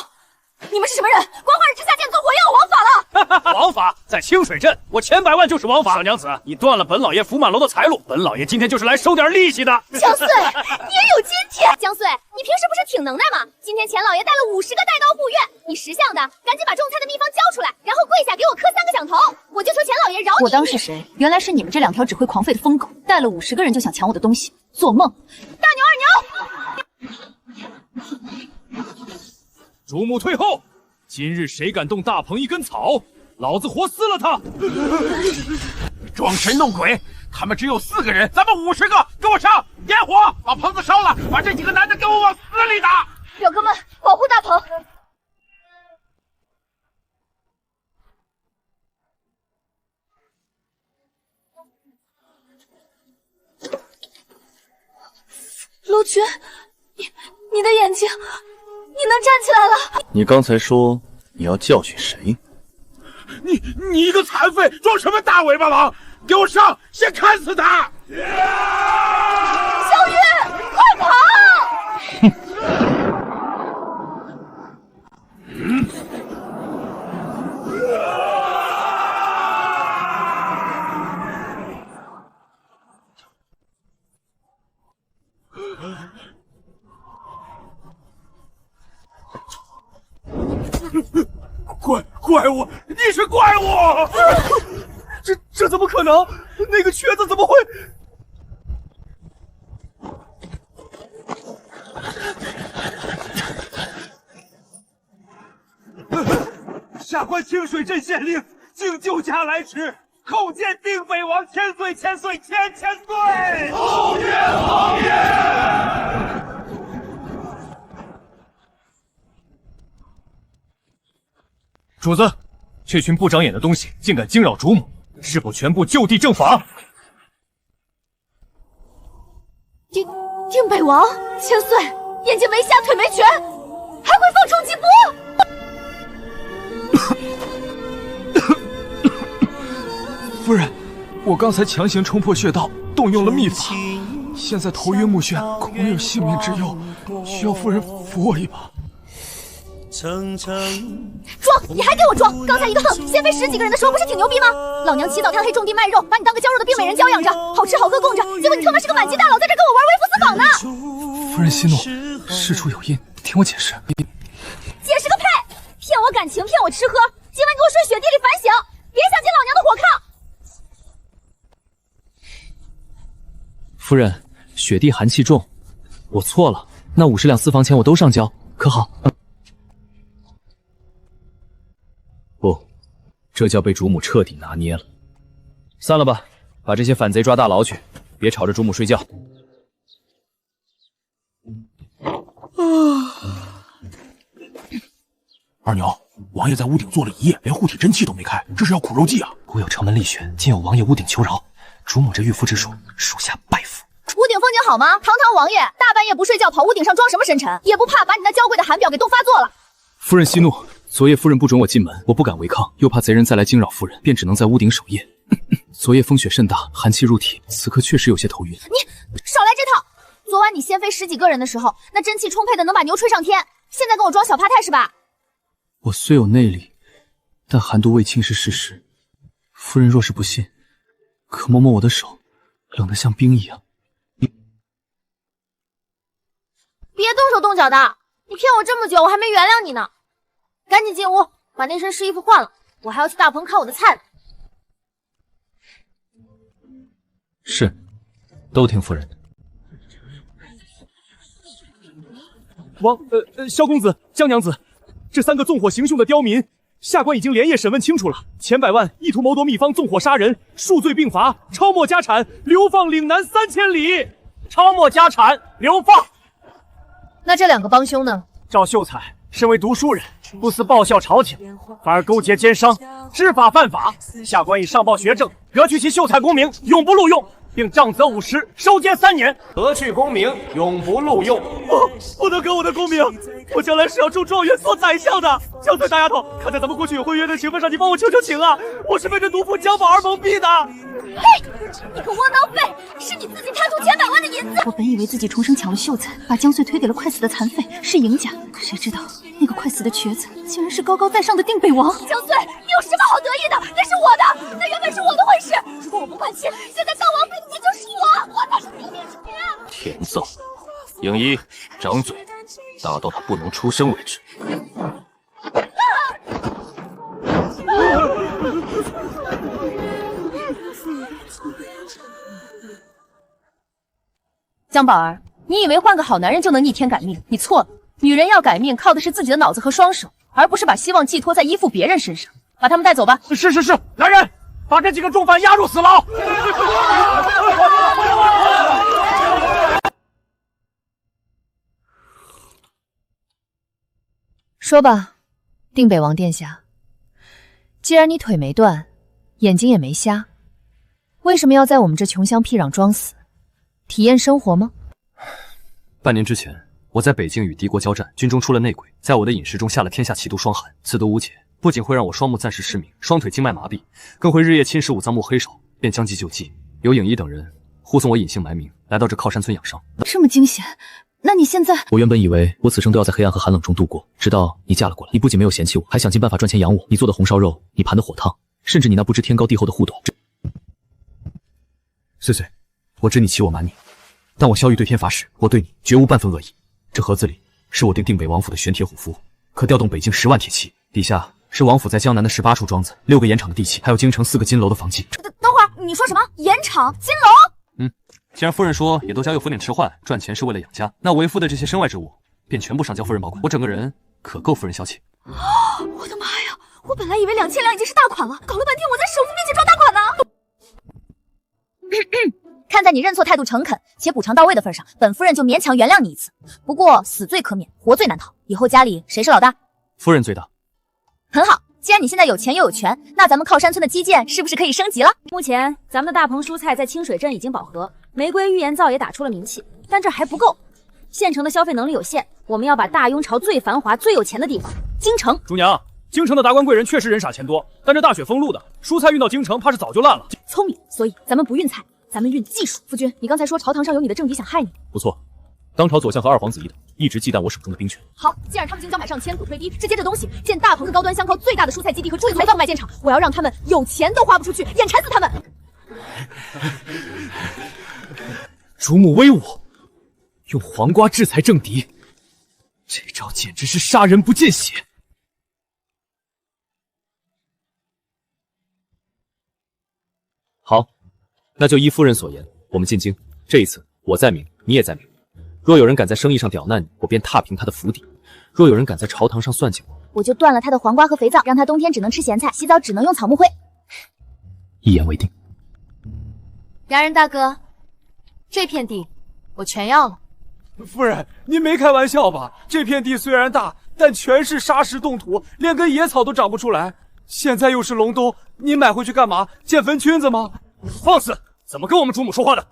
你们是什么人？光化日之下见纵火，又有王法了！王法在清水镇，我千百万就是王法。小娘子，你断了本老爷福满楼的财路，本老爷今天就是来收点利息的。江穗，你也有今天！江穗，你平时不是挺能耐吗？今天钱老爷带了50个带刀护院，你识相的，赶紧把种菜的秘方交出来，然后跪下给我磕3个响头，我就求钱老爷饶你。我当是谁？原来是你们这2条只会狂吠的疯狗，带了50个人就想抢我的东西，做梦！大牛二牛！主母退后！今日谁敢动大棚一根草，老子活撕了他！装神弄鬼，他们只有4个人，咱们50个，给我上！点火，把棚子烧了，把这几个男的给我往死里打！表哥们，保护大棚！陆军，你的眼睛，你能站起来了？你刚才说你要教训谁？你一个残废，装什么大尾巴狼？给我上，先砍死他！小玉，快跑！怪物，你是怪物！这怎么可能？那个瘸子怎么会？下官清水镇县令，敬救驾来迟，叩见定北王千岁！后爷！主子，这群不长眼的东西竟敢惊扰主母，是否全部就地正法？定北王千岁，眼睛没瞎，腿没瘸，还会放冲击波！夫人，我刚才强行冲破穴道，动用了秘法，现在头晕目眩，恐有性命之忧，需要夫人扶我一把。装！你还给我装！刚才一个哼，先飞10几个人的时候不是挺牛逼吗？老娘起早贪黑种地卖肉，把你当个娇弱的病美人娇养着，好吃好喝供着，结果你他妈是个满级大佬，在这跟我玩微服私访呢！夫人息怒，事出有因，听我解释。解释个屁！骗我感情，骗我吃喝，今晚给我睡雪地里反省，别想进老娘的火炕！夫人，雪地寒气重，我错了，那50两私房钱我都上交，可好？不，这叫被主母彻底拿捏了。散了吧，把这些反贼抓大牢去，别吵着主母睡觉。二牛，王爷在屋顶坐了1夜，连护体真气都没开，这是要苦肉计啊！古有长门立雪，今有王爷屋顶求饶，主母这御夫之术，属下拜服。屋顶风景好吗？堂堂王爷，大半夜不睡觉跑屋顶上装什么深沉？也不怕把你那娇贵的寒表给冻发作了？夫人息怒，昨夜夫人不准我进门，我不敢违抗，又怕贼人再来惊扰夫人，便只能在屋顶守夜。昨夜风雪甚大，寒气入体，此刻确实有些头晕。你少来这套！昨晚你先飞10几个人的时候，那真气充沛的能把牛吹上天，现在跟我装小趴太是吧？我虽有内力，但寒毒未侵是事实。夫人若是不信，可摸摸我的手，冷得像冰一样。别动手动脚的！你骗我这么久，我还没原谅你呢。赶紧进屋，把那身湿衣服换了，我还要去大棚看我的菜呢。是，都听夫人的。萧公子、江娘子，这3个纵火行凶的刁民，下官已经连夜审问清楚了，千百万意图谋夺秘方，纵火杀人，数罪并罚，抄没家产，流放岭南3000里。抄没家产，流放。那这2个帮凶呢？赵秀才身为读书人，不思报效朝廷，反而勾结奸商，知法犯法。下官已上报学政，革去其秀才功名，永不录用，并杖责50时，收监3年。革去功名，永不录用。不能革我的功名，我将来是要中状元、做宰相的。江村大丫头，看在咱们过去有婚约的情分上，你帮我求求情啊！我是被这毒妇江宝儿蒙蔽的。嘿，你个窝囊废，是你自己贪图钱100万的银子。我本以为自己重生抢了秀才，把江穗推给了快死的残废，是赢家。可谁知道那个快死的瘸子，竟然是高高在上的定北王。江穗，你有什么好得意的？那是我的，那原本是我的婚事。如果我不换妻，现在当王妃的就是我，我才是平民之女。甜奏，影一，张嘴，打到他不能出声为止。江宝儿，你以为换个好男人就能逆天改命？你错了，女人要改命靠的是自己的脑子和双手，而不是把希望寄托在依附别人身上。把他们带走吧。是，来人，把这几个重犯押入死牢。说吧，定北王殿下，既然你腿没断，眼睛也没瞎，为什么要在我们这穷乡僻壤装死？体验生活吗？半年之前，我在北境与敌国交战，军中出了内鬼，在我的饮食中下了天下奇毒霜寒，此毒无解，不仅会让我双目暂时失明，双腿经脉麻痹，更会日夜侵蚀五脏木黑手，便将计就计，由影一等人护送我隐姓埋名，来到这靠山村养伤。这么惊险，那你现在……我原本以为我此生都要在黑暗和寒冷中度过，直到你嫁了过来，你不仅没有嫌弃我，还想尽办法赚钱养我。你做的红烧肉，你盘的火烫，甚至你那不知天高地厚的护短。穗穗，我知你欺我瞒你，但我萧玉对天发誓，我对你绝无半分恶意。这盒子里是我定北王府的玄铁虎符，可调动北境10万铁骑，底下是王府在江南的18处庄子、6个盐场的地契，还有京城4个金楼的房契。等会儿，你说什么？盐场、金楼？既然夫人说也都交由府典吃饭，赚钱是为了养家，那为夫的这些身外之物便全部上交夫人保管。我整个人可够夫人消遣。我的妈呀！我本来以为2000两已经是大款了，搞了半天我在首富面前装大款呢。看在你认错态度诚恳且补偿到位的份上，本夫人就勉强原谅你一次。不过死罪可免，活罪难逃。以后家里谁是老大？夫人最大。很好，既然你现在有钱又有权，那咱们靠山村的基建是不是可以升级了？目前咱们的大棚蔬菜在清水镇已经饱和，玫瑰玉盐皂也打出了名气，但这还不够。县城的消费能力有限，我们要把大雍朝最繁华、最有钱的地方——京城。主娘，京城的达官贵人确实人傻钱多，但这大雪封路的蔬菜运到京城，怕是早就烂了。聪明，所以咱们不运菜，咱们运技术。夫君，你刚才说朝堂上有你的政敌想害你？不错，当朝左相和二皇子一等一直忌惮我手中的兵权。好，既然他们竟将买上千古推低，直接这东西建大棚是高端香靠最大的蔬菜基地和最足贩卖建厂，我要让他们有钱都花不出去，眼馋死他们！主母威武，用黄瓜制裁政敌，这招简直是杀人不见血。好，那就依夫人所言，我们进京。这一次我在明，你也在明。若有人敢在生意上刁难你，我便踏平他的府邸；若有人敢在朝堂上算计我就断了他的黄瓜和肥皂，让他冬天只能吃咸菜，洗澡只能用草木灰。一言为定。洋人大哥，这片地我全要了。夫人，您没开玩笑吧？这片地虽然大，但全是沙石冻土，连根野草都长不出来。现在又是隆冬，您买回去干嘛？建坟圈子吗？放肆！怎么跟我们主母说话的？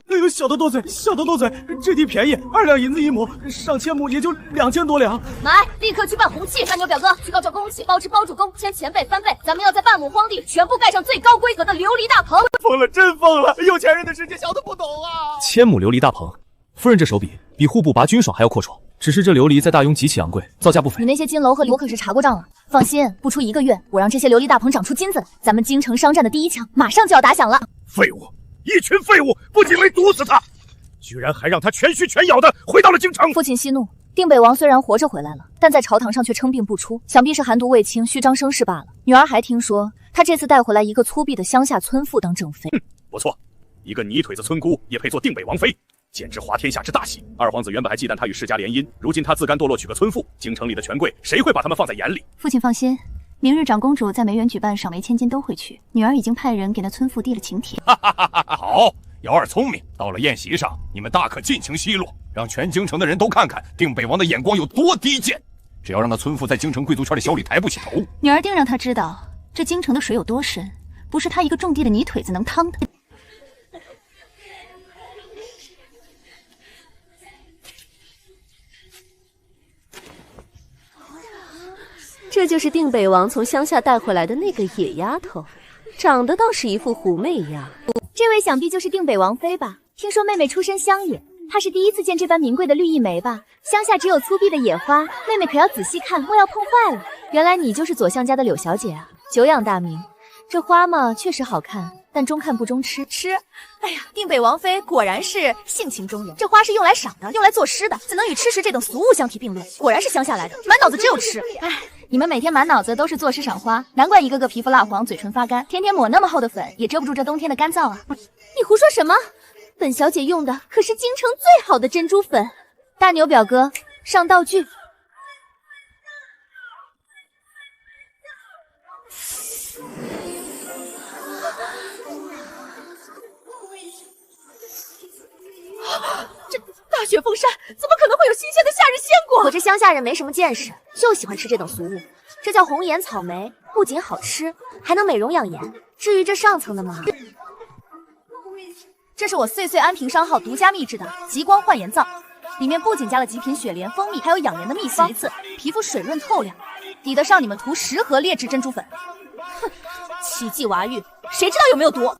哎呦，小的多嘴，小的多嘴，这地便宜，2两银子一亩，上千亩也就2000多两。买，立刻去办红契！大牛表哥，去告赵公起，包吃包住工，签前辈翻倍。咱们要在半亩荒地全部盖上最高规格的琉璃大棚。疯了，真疯了！有钱人的世界小的不懂啊！1000亩琉璃大棚，夫人这手笔比户部拔军爽还要阔绰。只是这琉璃在大雍极其昂贵，造价不菲。你那些金楼和我可是查过账了，放心，不出1个月，我让这些琉璃大棚长出金子来，咱们京城商战的第一枪马上就要打响了。废物，一群废物！不仅没毒死他，居然还让他全须全咬的回到了京城。父亲息怒，定北王虽然活着回来了，但在朝堂上却称病不出，想必是寒毒未清，虚张声势罢了。女儿还听说他这次带回来一个粗鄙的乡下村妇当正妃。不错，一个泥腿子村姑也配做定北王妃，简直滑天下之大喜。二皇子原本还忌惮他与世家联姻，如今他自甘堕落娶个村妇，京城里的权贵谁会把他们放在眼里？父亲放心，明日长公主在梅园举办赏梅千金都会去，女儿已经派人给那村妇递了请帖。好，瑶儿聪明，到了宴席上，你们大可尽情奚落，让全京城的人都看看定北王的眼光有多低贱。只要让那村妇在京城贵族圈里小李抬不起头。女儿定让他知道，这京城的水有多深，不是他一个种地的泥腿子能趟的。这就是定北王从乡下带回来的那个野丫头，长得倒是一副狐媚样。这位想必就是定北王妃吧？听说妹妹出身乡野，她是第一次见这般名贵的绿意梅吧？乡下只有粗鄙的野花，妹妹可要仔细看，莫要碰坏了。原来你就是左相家的柳小姐啊，久仰大名。这花嘛，确实好看，但中看不中吃。哎呀，定北王妃果然是性情中人。这花是用来赏的，用来作诗的，怎能与吃食这等俗物相提并论？果然是乡下来的，满脑子只有吃。哎，你们每天满脑子都是作诗赏花，难怪一个个皮肤蜡黄，嘴唇发干，天天抹那么厚的粉，也遮不住这冬天的干燥啊！你胡说什么？本小姐用的可是京城最好的珍珠粉。大牛表哥，上道具。这大雪封山，怎么可能会有新鲜的夏日鲜果？我这乡下人没什么见识，就喜欢吃这等俗物。这叫红颜草莓，不仅好吃，还能美容养颜。至于这上层的嘛，这是我岁岁安瓶商号独家秘制的极光焕颜皂，里面不仅加了极品雪莲、蜂蜜，还有养颜的秘方，其次皮肤水润透亮，抵得上你们涂10盒劣质珍珠粉。哼，奇迹娃玉，谁知道有没有毒？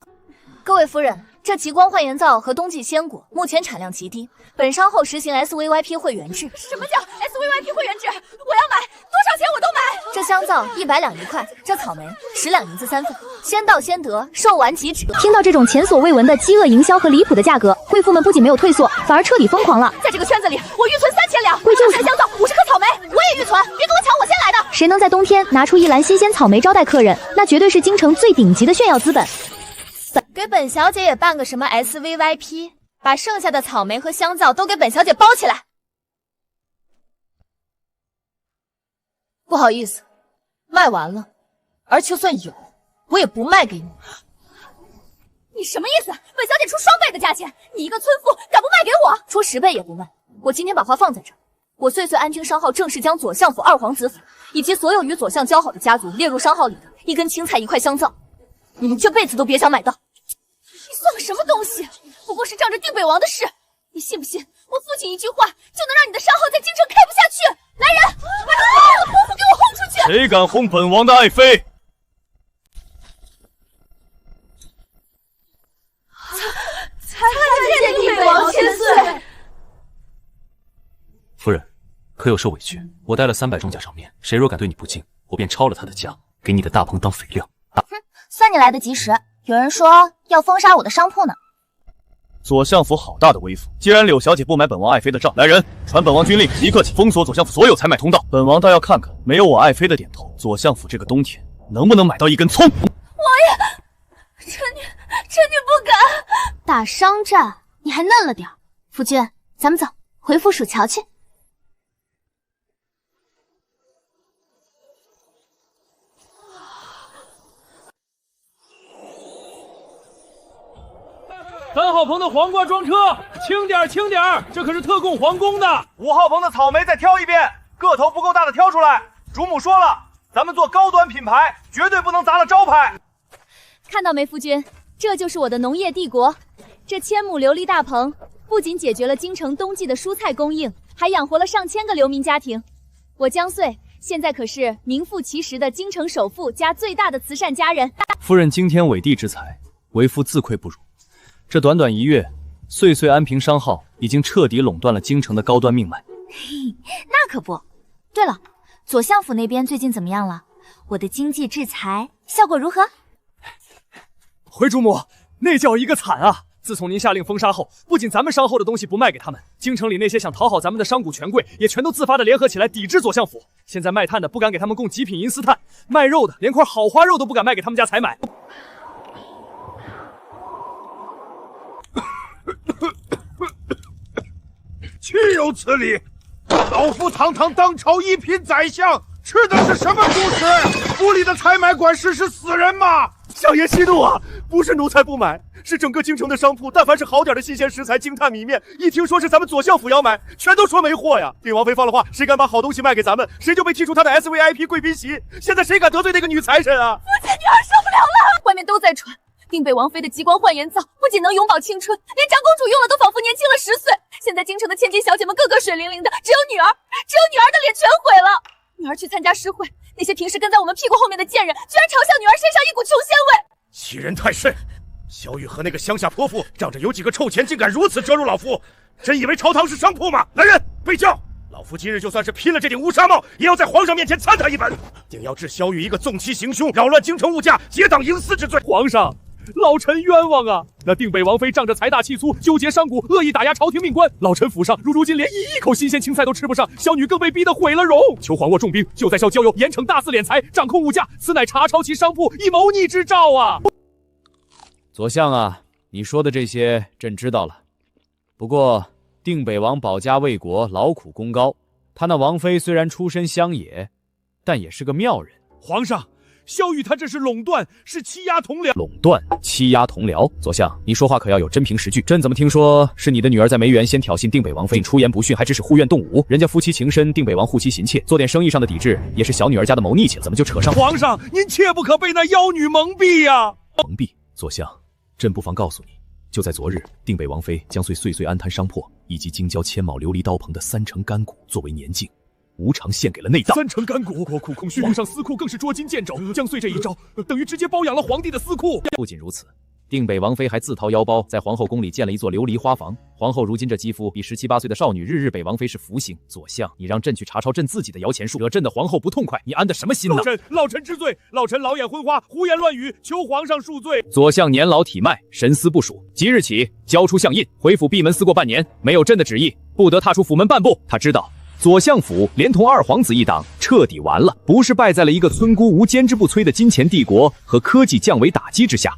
各位夫人，这极光焕颜皂和冬季鲜果目前产量极低，本商后实行 SVYP 会员制。什么叫 SVYP 会员制？我要买，多少钱我都买。这香皂100两1块，这草莓10两银子3份，先到先得，售完即止。听到这种前所未闻的饥饿营销和离谱的价格，贵妇们不仅没有退缩，反而彻底疯狂了。在这个圈子里，我预存3000两，贵就是香皂50颗草莓，我也预存，别跟我抢我先来的。谁能在冬天拿出一篮新鲜草莓招待客人，那绝对是京城最顶级的炫耀资本。给本小姐也办个什么 SVYP， 把剩下的草莓和香皂都给本小姐包起来。不好意思，卖完了，而就算有，我也不卖给你。你什么意思？本小姐出双倍的价钱，你一个村妇敢不卖给我？出10倍也不卖。我今天把话放在这儿，我岁岁安君商号正式将左相府2皇子府以及所有与左相交好的家族列入商号里的一根青菜1块香皂，你们这辈子都别想买到。你算个什么东西？不过是仗着定北王的事，你信不信我父亲一句话就能让你的商号在京城开不下去？来人，把这所有的泼妇给我轰出去！谁敢轰本王的爱妃？参见定北王千岁。夫人，可有受委屈？我带了300重甲上面，谁若敢对你不敬，我便抄了他的家，给你的大棚当肥料。哼，算你来得及时。有人说要封杀我的商铺呢。左相府好大的威风！既然柳小姐不买本王爱妃的账，来人，传本王军令，立刻起封锁左相府所有采买通道。本王倒要看看，没有我爱妃的点头，左相府这个冬天能不能买到一根葱？王爷，臣女不敢。打商战你还嫩了点，夫君，咱们走，回府署桥去。3号棚的黄瓜装车，轻点轻点，这可是特供皇宫的。5号棚的草莓再挑一遍，个头不够大的挑出来。主母说了，咱们做高端品牌，绝对不能砸了招牌。看到没，夫君，这就是我的农业帝国。这1000亩琉璃大棚，不仅解决了京城冬季的蔬菜供应，还养活了上千个流民家庭。我江穗现在可是名副其实的京城首富加最大的慈善家人。夫人惊天伟地之才，为夫自愧不如。这短短1月，岁岁安瓶商号已经彻底垄断了京城的高端命脉。那可不。对了，左相府那边最近怎么样了？我的经济制裁效果如何？回主母，那叫一个惨啊！自从您下令封杀后，不仅咱们商后的东西不卖给他们，京城里那些想讨好咱们的商贾权贵，也全都自发的联合起来抵制左相府。现在卖炭的不敢给他们供极品银丝炭，卖肉的连块好花肉都不敢卖给他们家采买。岂有此理！老夫堂堂当朝一品宰相，吃的是什么主食？府里的采买管事是死人吗？相爷息怒啊！不是奴才不买，是整个京城的商铺，但凡是好点的新鲜食材、惊叹米面，一听说是咱们左相府要买，全都说没货呀。禀王妃放了话，谁敢把好东西卖给咱们，谁就被踢出他的 SVIP 贵宾席。现在谁敢得罪那个女财神啊？父亲，女儿受不了了！外面都在传，定北王妃的极光焕颜皂不仅能永葆青春，连长公主用了都仿佛年轻了10岁。现在京城的千金小姐们个个水灵灵的，只有女儿的脸全毁了。女儿去参加诗会，那些平时跟在我们屁股后面的贱人，居然嘲笑女儿身上一股穷鲜味。欺人太甚！小玉和那个乡下泼妇仗着有几个臭钱，竟敢如此折辱老夫，真以为朝堂是商铺吗？来人，备轿！老夫今日就算是拼了这顶乌纱帽，也要在皇上面前参他一本，定要治萧玉一个纵妻行凶、扰乱京城物价、结党营私之罪。皇上，老臣冤枉啊！那定北王妃仗着财大气粗，纠结商贾，恶意打压朝廷命官，老臣府上如今连一口新鲜青菜都吃不上，小女更被逼得毁了容。求皇握重兵，就在校交友，严惩大肆敛财、掌控物价，此乃查抄其商铺，以谋逆之兆啊！左相啊，你说的这些朕知道了。不过定北王保家卫国，劳苦功高，他那王妃虽然出身乡野，但也是个妙人。皇上，萧玉他这是垄断，是欺压同僚。垄断、欺压同僚，左相，你说话可要有真凭实据。朕怎么听说是你的女儿在梅园先挑衅定北王妃，出言不逊，还指使护院动武？人家夫妻情深，定北王护妻行窃，做点生意上的抵制，也是小女儿家的谋逆去了，怎么就扯上？皇上，您切不可被那妖女蒙蔽呀！蒙蔽，左相，朕不妨告诉你，就在昨日，定北王妃将岁岁安滩商铺以及京郊千牦琉璃刀棚的3成干骨作为年敬，无偿献给了内大。3成干骨，国库空虚，皇上私库更是捉襟见肘。将岁这一招，等于直接包养了皇帝的私库。不仅如此，定北王妃还自掏腰包，在皇后宫里建了一座琉璃花房。皇后如今这肌肤比17、18岁的少女，日北王妃是福星。左相，你让朕去查抄朕自己的摇钱树，惹朕的皇后不痛快，你安的什么心呢？老臣知罪，老臣老眼昏花，胡言乱语，求皇上恕罪。左相年老体迈，神思不属，即日起交出相印，回府闭门思过半年，没有朕的旨意，不得踏出府门半步。他知道左相府连同二皇子一党彻底完了，不是败在了一个村姑无坚之不摧的金钱帝国和科技降维打击之下。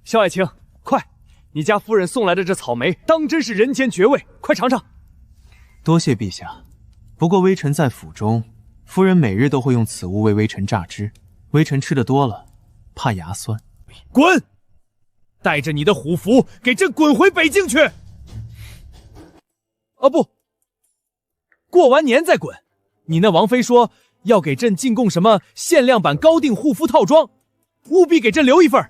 萧爱卿，快，你家夫人送来的这草莓，当真是人间绝味，快尝尝。多谢陛下，不过微臣在府中，夫人每日都会用此物为微臣榨汁，微臣吃的多了，怕牙酸。滚！带着你的虎符，给朕滚回北京去！啊不，过完年再滚。你那王妃说要给朕进贡什么限量版高定护肤套装，务必给朕留一份。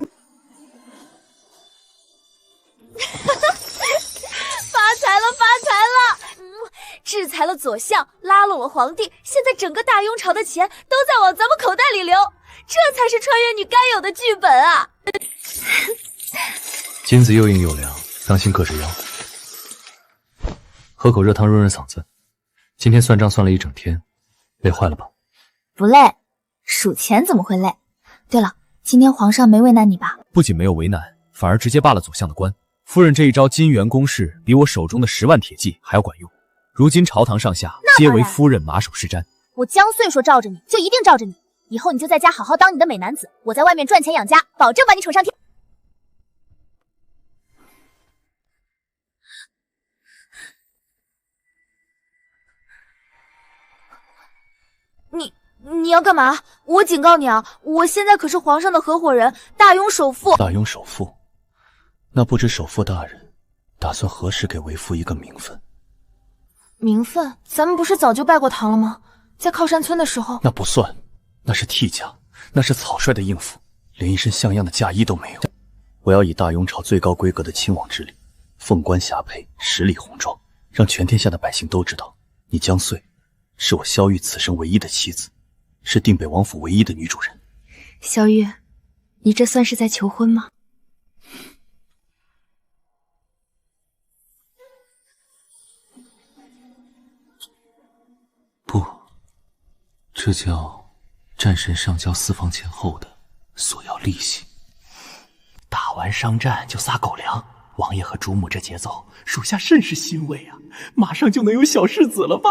发财了，发财了！制裁了左相，拉拢了皇帝，现在整个大雍朝的钱都在往咱们口袋里流，这才是穿越女该有的剧本啊！金子又硬又凉，当心硌着腰。喝口热汤润润嗓子。今天算账算了一整天，累坏了吧？不累，数钱怎么会累？对了，今天皇上没为难你吧？不仅没有为难，反而直接罢了左相的官。夫人这一招金元攻势，比我手中的10万铁骑还要管用。如今朝堂上下皆为夫人马首是瞻。我江岁说罩着你，就一定罩着你。以后你就在家好好当你的美男子，我在外面赚钱养家，保证把你宠上天。你要干嘛？我警告你啊，我现在可是皇上的合伙人，大雍首富。大雍首富，那不知首富大人打算何时给为夫一个名分？名分？咱们不是早就拜过堂了吗？在靠山村的时候。那不算，那是替嫁，那是草率的应付，连一身像样的嫁衣都没有。我要以大雍朝最高规格的亲王之礼，凤冠霞帔，十里红妆，让全天下的百姓都知道，你江岁是我萧玉此生唯一的妻子，是定北王府唯一的女主人。萧玉，你这算是在求婚吗？不，这叫战神上交私房钱后的索要利息。打完商战就撒狗粮，王爷和主母这节奏，属下甚是欣慰啊！马上就能有小世子了吧？